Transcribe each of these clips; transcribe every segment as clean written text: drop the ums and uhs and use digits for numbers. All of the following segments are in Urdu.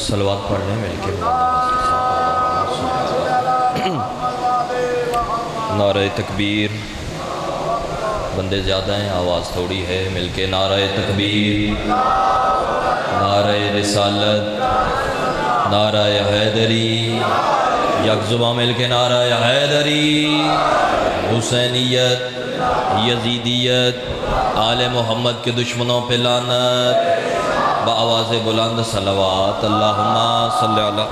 صلوات پڑھ لیں مل کے نعرہ تکبیر. بندے زیادہ ہیں، آواز تھوڑی ہے. مل کے نعرہ تکبیر، نعرہ رسالت، نعرہ حیدری. یک زباں مل کے نعرہ حیدری. حسینیت، یزیدیت، آل محمد کے دشمنوں پہ لعنت. بآواز بلند صلوات. اللہم صلی علی.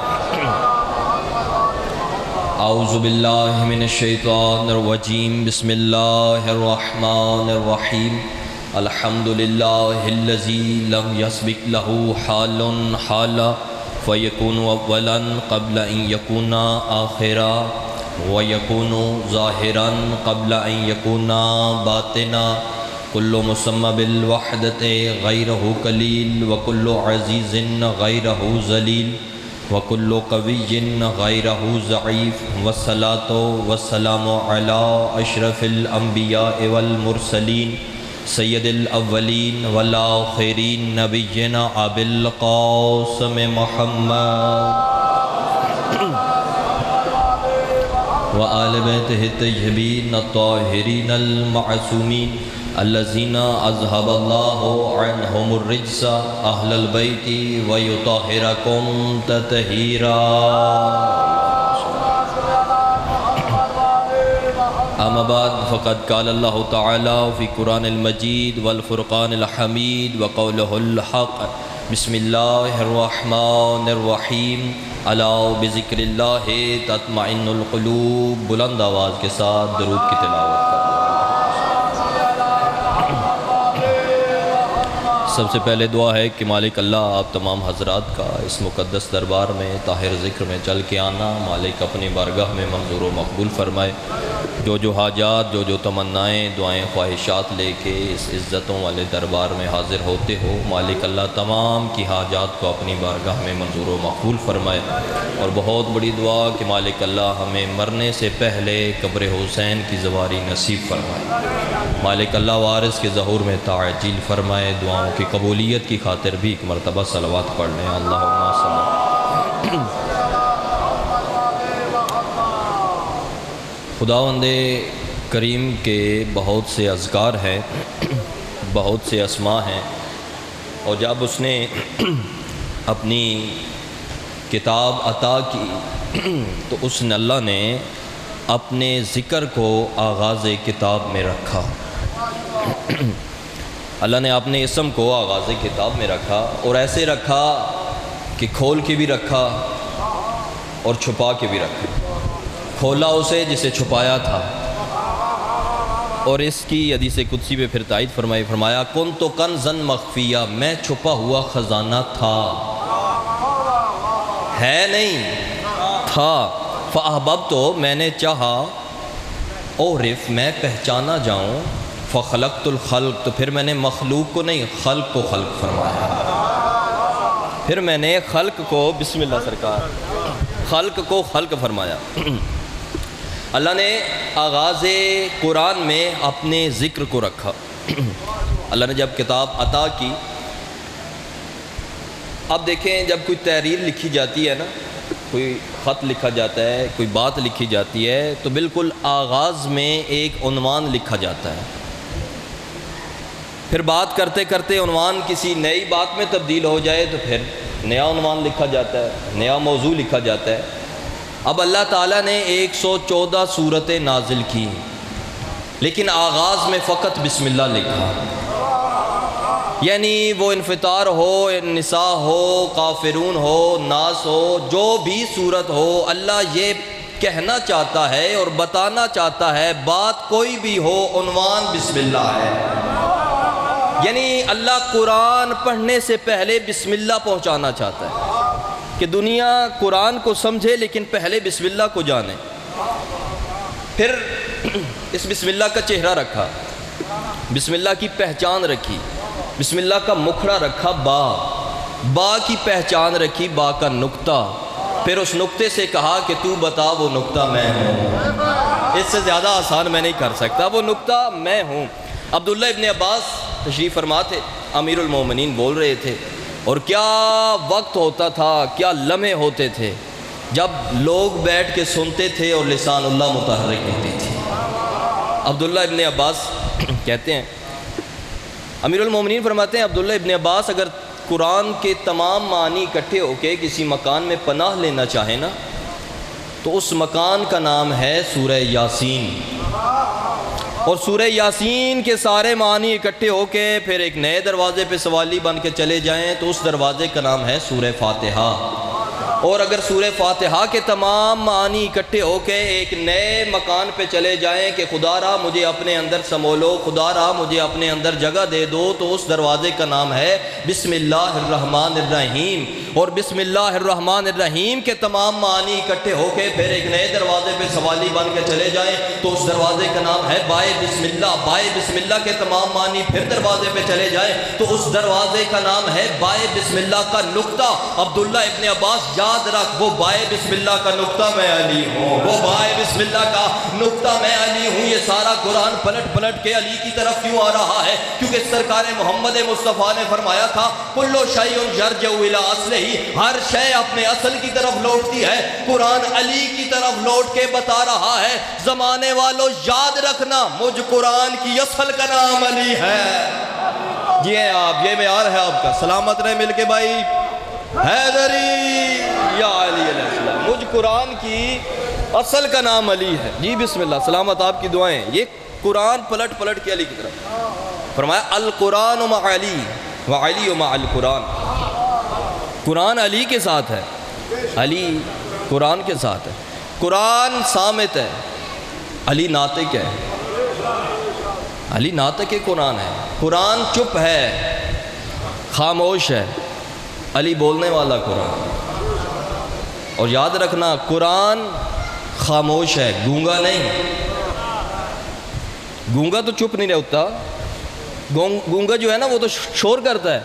اعوذ باللہ من الشیطان الرجیم. بسم اللہ الرحمن الرحیم. الحمدللہ الذی لم یسبق لہ حال حالا فیکون اولا قبل ان یکون آخرا ویکون ظاہرا قبل ان یکون باطنا. کل مسمى بالوحدت غیرہ کلیل وکل عزیز غیرہ ذلیل وکل قوی غیرہ ضعیف. والصلاة والسلام علی اشرف الانبیاء والمرسلین سید الاولین والآخرین نبینا ابی القاسم محمد وآل بیتہ الطیبین الطاہرین المعصومین الذین اذهب اللہ عنہم الرجس اہل البیت ویطہرکم تطہیرا. اما بعد فقد قال اللہ تعالی فی قرآن المجید والفرقان الحمید وقولہ الحق. بسم اللہ الرحمن الرحیم. الا بذکر اللہ تطمئن القلوب. بلند آواز کے ساتھ درود کی تلاوت کریں. سب سے پہلے دعا ہے کہ مالک اللہ آپ تمام حضرات کا اس مقدس دربار میں طاہر ذکر میں چل کے آنا مالک اپنی بارگاہ میں منظور و مقبول فرمائے. جو حاجات جو تمنائیں دعائیں خواہشات لے کے اس عزتوں والے دربار میں حاضر ہوتے ہو مالک اللہ تمام کی حاجات کو اپنی بارگاہ میں منظور و مقبول فرمائے. اور بہت بڑی دعا کہ مالک اللہ ہمیں مرنے سے پہلے قبر حسین کی زواری نصیب فرمائے. مالک اللہ وارث کے ظہور میں تعجیل فرمائے. دعاؤں کی قبولیت کی خاطر بھی ایک مرتبہ صلوات پڑھ لیں. اللہم صلی. خداوند کریم کے بہت سے اذکار ہیں، بہت سے اسماء ہیں، اور جب اس نے اپنی کتاب عطا کی تو اس نے اللہ نے اپنے ذکر کو آغاز کتاب میں رکھا. اللہ نے اپنے اسم کو آغاز کتاب میں رکھا اور ایسے رکھا کہ کھول کے بھی رکھا اور چھپا کے بھی رکھا. کھولا اسے جسے چھپایا تھا، اور اس کی حدیث قدسی پہ پھر تائید فرمایا کنت کنزا مخفیہ، میں چھپا ہوا خزانہ تھا، ہے نہیں تھا. فاحببت، میں نے چاہا، اعرف، میں پہچانا جاؤں، فخلقت الخلق، تو پھر میں نے مخلوق کو نہیں خلق کو خلق فرمایا. پھر میں نے خلق کو بسم اللہ سرکار خلق کو خلق فرمایا. اللہ نے آغاز قرآن میں اپنے ذکر کو رکھا. اللہ نے جب کتاب عطا کی، اب دیکھیں جب کوئی تحریر لکھی جاتی ہے نا، کوئی خط لکھا جاتا ہے، کوئی بات لکھی جاتی ہے، تو بالکل آغاز میں ایک عنوان لکھا جاتا ہے. پھر بات کرتے کرتے عنوان کسی نئی بات میں تبدیل ہو جائے تو پھر نیا عنوان لکھا جاتا ہے، نیا موضوع لکھا جاتا ہے. اب اللہ تعالیٰ نے 114 سورتیں نازل کی، لیکن آغاز میں فقط بسم اللہ لکھا. یعنی وہ انفطار ہو، نساء ہو، کافرون ہو، ناس ہو، جو بھی صورت ہو، اللہ یہ کہنا چاہتا ہے اور بتانا چاہتا ہے بات کوئی بھی ہو، عنوان بسم اللہ ہے. یعنی اللہ قرآن پڑھنے سے پہلے بسم اللہ پہنچانا چاہتا ہے کہ دنیا قرآن کو سمجھے لیکن پہلے بسم اللہ کو جانے. پھر اس بسم اللہ کا چہرہ رکھا، بسم اللہ کی پہچان رکھی، بسم اللہ کا مکھڑا رکھا با کی پہچان رکھی، با کا نقطہ. پھر اس نقطے سے کہا کہ تو بتا وہ نقطہ میں ہوں. اس سے زیادہ آسان میں نہیں کر سکتا، وہ نقطہ میں ہوں. عبداللہ ابن عباس تشریف فرما تھے، امیر المومنین بول رہے تھے اور کیا وقت ہوتا تھا، کیا لمحے ہوتے تھے جب لوگ بیٹھ کے سنتے تھے اور لسان اللہ متحرک ہوتی تھی۔ عبداللہ ابن عباس کہتے ہیں، امیر المومنین فرماتے ہیں عبداللہ ابن عباس اگر قرآن کے تمام معنی اکٹھے ہو کے کسی مکان میں پناہ لینا چاہیں نا تو اس مکان کا نام ہے سورہ یاسین، اور سورہ یاسین کے سارے معنی اکٹھے ہو کے پھر ایک نئے دروازے پہ سوالی بن کے چلے جائیں تو اس دروازے کا نام ہے سورہ فاتحہ، اور اگر سورہ فاتحہ کے تمام معنی اکٹھے ہو کے ایک نئے مکان پہ چلے جائیں کہ خدا را مجھے اپنے اندر سمولو، خدا را مجھے اپنے اندر جگہ دے دو، تو اس دروازے کا نام ہے بسم اللہ الرحمن الرحیم، اور بسم اللہ الرحمن الرحیم کے تمام معنی اکٹھے ہو کے پھر ایک نئے دروازے پہ سوالی بن کے چلے جائیں تو اس دروازے کا نام ہے بائے بسم اللہ، بائے بسم اللہ کے تمام معنی پھر دروازے پہ چلے جائیں تو اس دروازے کا نام ہے بائے بسم اللہ کا نقطہ۔ عبداللہ ابن عباس یاد رکھ، وہ بائے بسم اللہ کا نقطہ میں علی ہوں، وہ بائے بسم اللہ کا نقطہ میں علی ہوں۔ یہ سارا قرآن پلٹ پلٹ کے علی کی طرف کیوں آ رہا ہے؟ کیونکہ سرکار محمد مصطفیٰ نے فرمایا تھا کل شیء یرجع الی اصلہ، ہر شے اپنے اصل کی طرف لوٹتی ہے۔ قرآن علی کی طرف لوٹ کے بتا رہا ہے زمانے والوں یاد رکھنا مجھ قرآن کی اصل کا نام علی ہے۔ جی ہیں آپ، یہ معیار ہے آپ کا، سلامت رہے مل کے بھائی۔ حیدری یا علی علیہ السلام، مجھ قرآن کی اصل کا نام علی ہے۔ جی بسم اللہ، سلامت آپ کی دعائیں۔ یہ قرآن پلٹ پلٹ کے علی کی طرف فرمایا القرآن مع علی وعلی مع القرآن، قرآن علی کے ساتھ ہے، علی قرآن کے ساتھ ہے۔ قرآن صامت ہے، علی ناطق ہے، علی ناطق قرآن ہے۔ قرآن چپ ہے، خاموش ہے، علی بولنے والا قرآن۔ اور یاد رکھنا قرآن خاموش ہے، گونگا نہیں۔ گونگا تو چپ نہیں رہتا، گونگا جو ہے نا وہ تو شور کرتا ہے،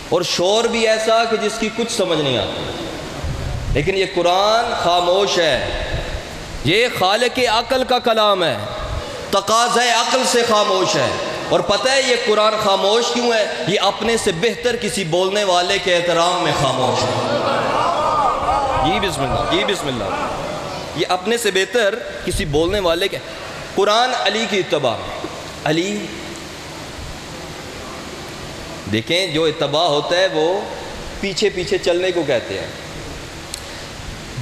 اور شور بھی ایسا کہ جس کی کچھ سمجھ نہیں آتی، لیکن یہ قرآن خاموش ہے۔ یہ خالق عقل کا کلام ہے، تقاضۂ عقل سے خاموش ہے۔ اور پتہ ہے یہ قرآن خاموش کیوں ہے؟ یہ اپنے سے بہتر کسی بولنے والے کے احترام میں خاموش ہے۔ جی بسم اللہ، جی بسم اللہ، یہ اپنے سے بہتر کسی بولنے والے کے۔ قرآن علی کی اتباع، علی دیکھیں جو اتباع ہوتا ہے وہ پیچھے پیچھے چلنے کو کہتے ہیں۔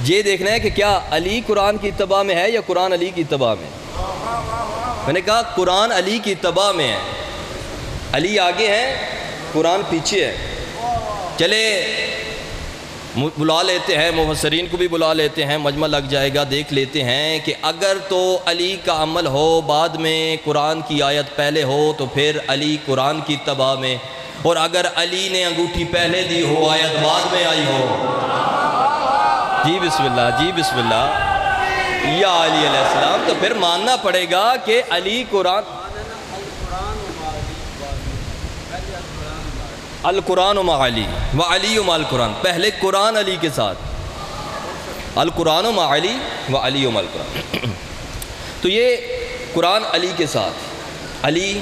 یہ دیکھنا ہے کہ کیا علی قرآن کی اتباع میں ہے یا قرآن علی کی اتباع میں۔ میں نے کہا قرآن علی کی اتباع میں ہے، علی آگے ہے، قرآن پیچھے ہے۔ چلے بلا لیتے ہیں، مفسرین کو بھی بلا لیتے ہیں، مجمع لگ جائے گا، دیکھ لیتے ہیں کہ اگر تو علی کا عمل ہو بعد میں قرآن کی آیت پہلے ہو تو پھر علی قرآن کی اتباع میں، اور اگر علی نے انگوٹھی پہلے دی ہو آیت بعد میں آئی ہو۔ جی بسم اللہ، جی بسم اللہ یا علی علیہ السلام، تو پھر ماننا پڑے گا کہ علی قرآن القرآن مع علی وعلی مع القرآن، پہلے قرآن علی کے ساتھ، القرآن مع علی وعلی مع القرآن۔ تو یہ قرآن علی کے ساتھ، علی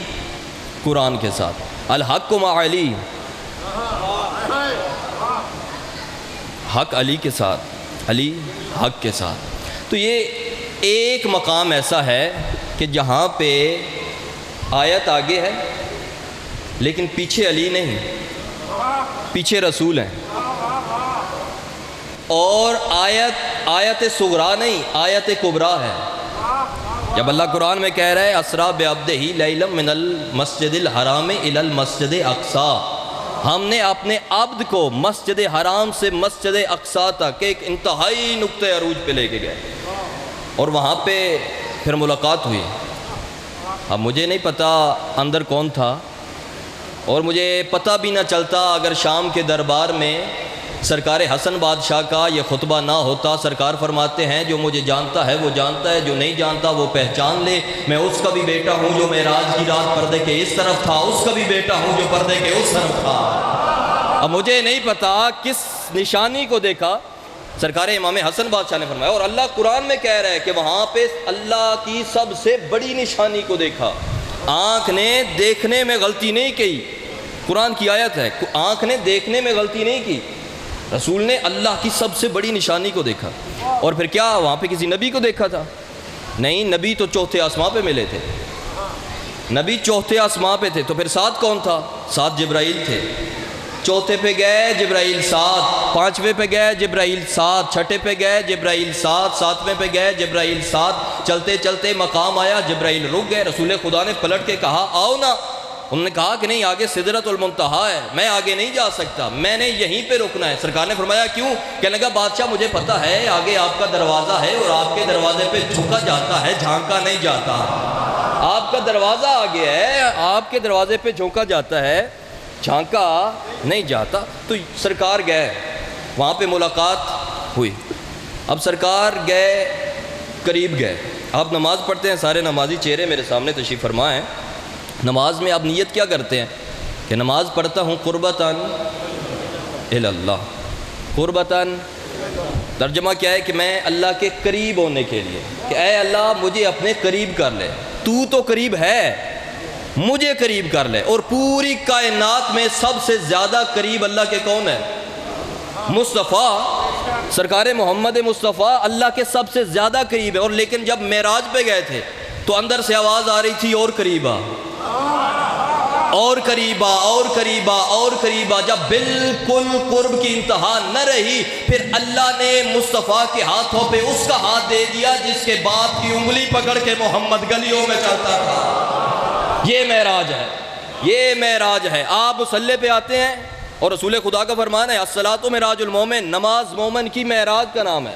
قرآن کے ساتھ، الحق مع علی، حق علی کے ساتھ، علی حق کے ساتھ۔ تو یہ ایک مقام ایسا ہے کہ جہاں پہ آیت آگے ہے لیکن پیچھے علی نہیں، پیچھے رسول ہیں، اور آیت صغرا نہیں، آیت کبریٰ ہے۔ جب اللہ قرآن میں کہہ رہا ہے اسریٰ بعبدہ لیلا من المسجد الحرام الی المسجد اقصیٰ، ہم نے اپنے عبد کو مسجد حرام سے مسجد اقصیٰ تک ایک انتہائی نقطہ عروج پہ لے کے گئے، اور وہاں پہ پھر ملاقات ہوئی۔ اب مجھے نہیں پتا اندر کون تھا، اور مجھے پتہ بھی نہ چلتا اگر شام کے دربار میں سرکار حسن بادشاہ کا یہ خطبہ نہ ہوتا۔ سرکار فرماتے ہیں جو مجھے جانتا ہے وہ جانتا ہے، جو نہیں جانتا وہ پہچان لے، میں اس کا بھی بیٹا ہوں جو معراج کی رات پردے کے اس طرف تھا، اس کا بھی بیٹا ہوں جو پردے کے اس طرف تھا۔ اب مجھے نہیں پتا کس نشانی کو دیکھا، سرکار امام حسن بادشاہ نے فرمایا، اور اللہ قرآن میں کہہ رہا ہے کہ وہاں پہ اللہ کی سب سے بڑی نشانی کو دیکھا۔ آنکھ نے دیکھنے میں غلطی نہیں کی، قرآن کی آیت ہے، آنکھ نے دیکھنے میں غلطی نہیں کی، رسول نے اللہ کی سب سے بڑی نشانی کو دیکھا۔ اور پھر کیا وہاں پہ کسی نبی کو دیکھا تھا؟ نہیں، نبی تو چوتھے آسمان پہ ملے تھے، نبی چوتھے آسمان پہ تھے، تو پھر ساتھ کون تھا؟ ساتھ جبرائیل تھے۔ چوتھے پہ گئے جبرائیل ساتھ، پانچویں پہ گئے جبرائیل ساتھ، چھٹے پہ گئے جبرائیل ساتھ، ساتویں پہ گئے جبرائیل ساتھ، چلتے چلتے مقام آیا جبرائیل رک گئے، رسول خدا نے پلٹ کے کہا آؤ نا، انہوں نے کہا کہ نہیں، آگے سدرۃ المنتہا ہے، میں آگے نہیں جا سکتا، میں نے یہیں پہ رکنا ہے۔ سرکار نے فرمایا کیوں؟ کہنے لگا بادشاہ مجھے پتہ ہے آگے آپ کا دروازہ ہے اور آپ کے دروازے پہ جھکا جاتا ہے، جھانکا نہیں جاتا۔ آپ کا دروازہ آگے ہے، آپ کے دروازے پہ جھونکا جاتا ہے، جھانکا نہیں جاتا۔ تو سرکار گئے، وہاں پہ ملاقات ہوئی۔ اب سرکار گئے، قریب گئے۔ آپ نماز پڑھتے ہیں، سارے نمازی چہرے میرے سامنے تشریف فرما ہیں۔ نماز میں آپ نیت کیا کرتے ہیں؟ کہ نماز پڑھتا ہوں قربتاً الی اللہ، قربتاً ترجمہ کیا ہے کہ میں اللہ کے قریب ہونے کے لیے، کہ اے اللہ مجھے اپنے قریب کر لے، تو قریب ہے، مجھے قریب کر لے۔ اور پوری کائنات میں سب سے زیادہ قریب اللہ کے کون ہے؟ مصطفیٰ، سرکار محمد مصطفیٰ اللہ کے سب سے زیادہ قریب ہے۔ اور لیکن جب معراج پہ گئے تھے تو اندر سے آواز آ رہی تھی اور قریبا، اور قریبا، اور قریبا، اور قریبا۔ جب بالکل قرب کی انتہا نہ رہی، پھر اللہ نے مصطفیٰ کے ہاتھوں پہ اس کا ہاتھ دے دیا جس کے بعد کی انگلی پکڑ کے محمد گلیوں میں چلتا تھا۔ یہ معراج ہے، یہ معراج ہے۔ آپ مصلی پہ آتے ہیں اور رسول خدا کا فرمان ہے الصلاۃ معراج المومن، نماز مومن کی معراج کا نام ہے۔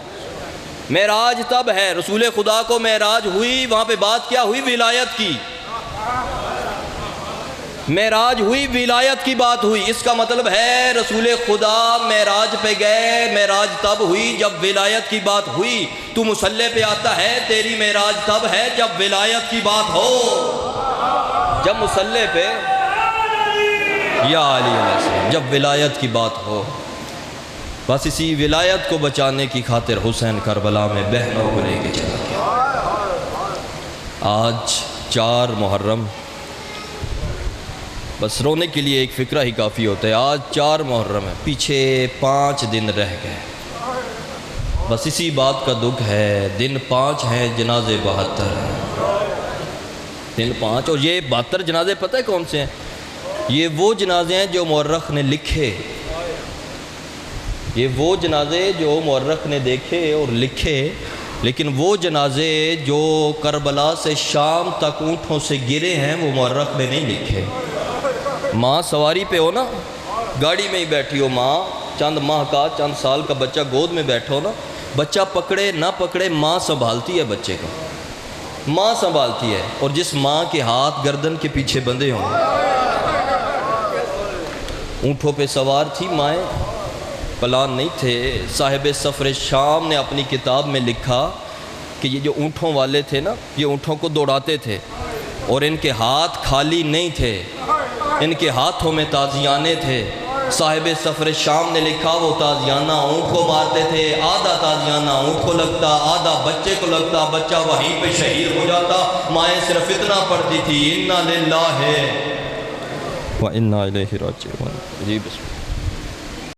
معراج تب ہے، رسول خدا کو معراج ہوئی، وہاں پہ بات کیا ہوئی؟ ولایت کی۔ معراج ہوئی، ولایت کی بات ہوئی۔ اس کا مطلب ہے رسول خدا معراج پہ گئے، معراج تب ہوئی جب ولایت کی بات ہوئی۔ تو مصلی پہ آتا ہے، تیری معراج تب ہے جب ولایت کی بات ہو، جب مصلی پہ یا علی علیہ السلام جب ولایت کی بات ہو۔ بس اسی ولایت کو بچانے کی خاطر حسین کربلا میں بہنوں کو لے کے چلا گیا۔ آج 4 محرم، بس رونے کے لیے ایک فکرہ ہی کافی ہوتا ہے۔ آج 4 محرم ہے، پیچھے 5 دن رہ گئے، بس اسی بات کا دکھ ہے۔ دن 5 ہیں، جنازے 72 ہیں، دن 5۔ اور یہ 72 جنازے پتہ ہے کون سے ہیں؟ یہ وہ جنازے ہیں جو مورخ نے لکھے، یہ وہ جنازے جو مورخ نے دیکھے اور لکھے، لیکن وہ جنازے جو کربلا سے شام تک اونٹوں سے گرے ہیں وہ مورخ نے نہیں لکھے۔ ماں سواری پہ ہو نا، گاڑی میں ہی بیٹھی ہو ماں، چند ماہ کا، چند سال کا بچہ گود میں بیٹھا ہو نا، بچہ پکڑے نہ پکڑے ماں سنبھالتی ہے بچے کو، ماں سنبھالتی ہے۔ اور جس ماں کے ہاتھ گردن کے پیچھے بندھے ہوں، اونٹوں پہ سوار تھی مائیں، پلان نہیں تھے۔ صاحب سفر شام نے اپنی کتاب میں لکھا کہ یہ جو اونٹوں والے تھے نا، یہ اونٹوں کو دوڑاتے تھے اور ان کے ہاتھ خالی نہیں تھے، ان کے ہاتھوں میں تازیانے تھے۔ صاحب سفر شام نے لکھا وہ تازیانہ اونٹ کو مارتے تھے، آدھا تازیانہ اونٹ کو لگتا، آدھا بچے کو لگتا، بچہ وہیں پہ شہید ہو جاتا۔ مائیں صرف اتنا پڑھتی تھی اِنَّا لِلَّهِ وَإِنَّا إِلَيْهِ رَاجِعُونَ۔ جی بسم اللہ۔